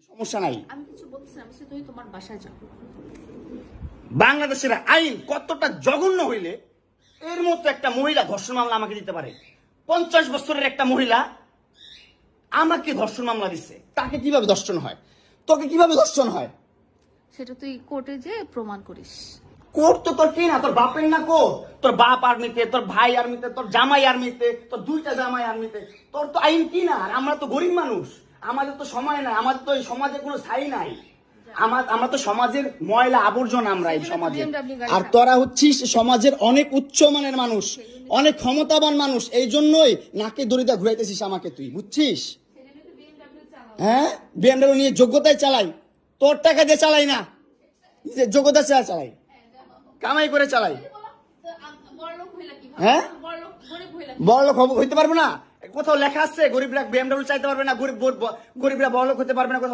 সমস্যা নাই। আমি কিছু বলছি না, আমি তুই তোমার বাসায় যাও। বাংলাদেশের আইন কতটা জঘন্য হইলে এর মতো একটা মহিলা ধর্ষণ মামলা আমাকে দিতে পারে? 50 বছরের একটা মহিলা আমাকে ধর্ষণ মামলা দিচ্ছে, তাকে কিভাবে ধর্ষণ হয়? তোকে কিভাবে ধর্ষণ হয়? সেটা তুই কোর্টে যে প্রমাণ করিস। কোর্ট তো তোর কি না, তোর বাপের না কোর্ট? তোর বাপ আর্মিতে, তোর ভাই আর্মিতে, তোর জামাই আর্মিতে, তোর 2টা জামাই আর্মিতে। তোর তো আইন কি না? আর আমরা তো গরিব মানুষ, আমাদের তো সময় নাই, আমাদের তো এই সমাজে কোনো স্থায়ী নাই। আমরা তো সমাজের ময়লা আবর্জনা, আমরা এই সমাজে। আর তোরা হচ্ছিস সমাজের অনেক উচ্চমানের মানুষ, অনেক ক্ষমতাবান মানুষ, এই জন্যই নাকে দড়িটা ঘুরাইতেছিস আমাকে, তুই বুঝছিস? হ্যাঁ, বিএমডব্লিউ নিয়ে যোগ্যতায় চালাই, তোর টাকা দিয়ে চালাই না, নিজের যোগ্যতা চালাই, কামাই করে চালাই। হ্যাঁ, বড়লোক হইতে পারবো না? কোথাও লেখা আছে গরিবরা বিএমডব্লিউ চাইতে পারবে না, গরিবরা বড়লোক হতে পারবে না? কোথাও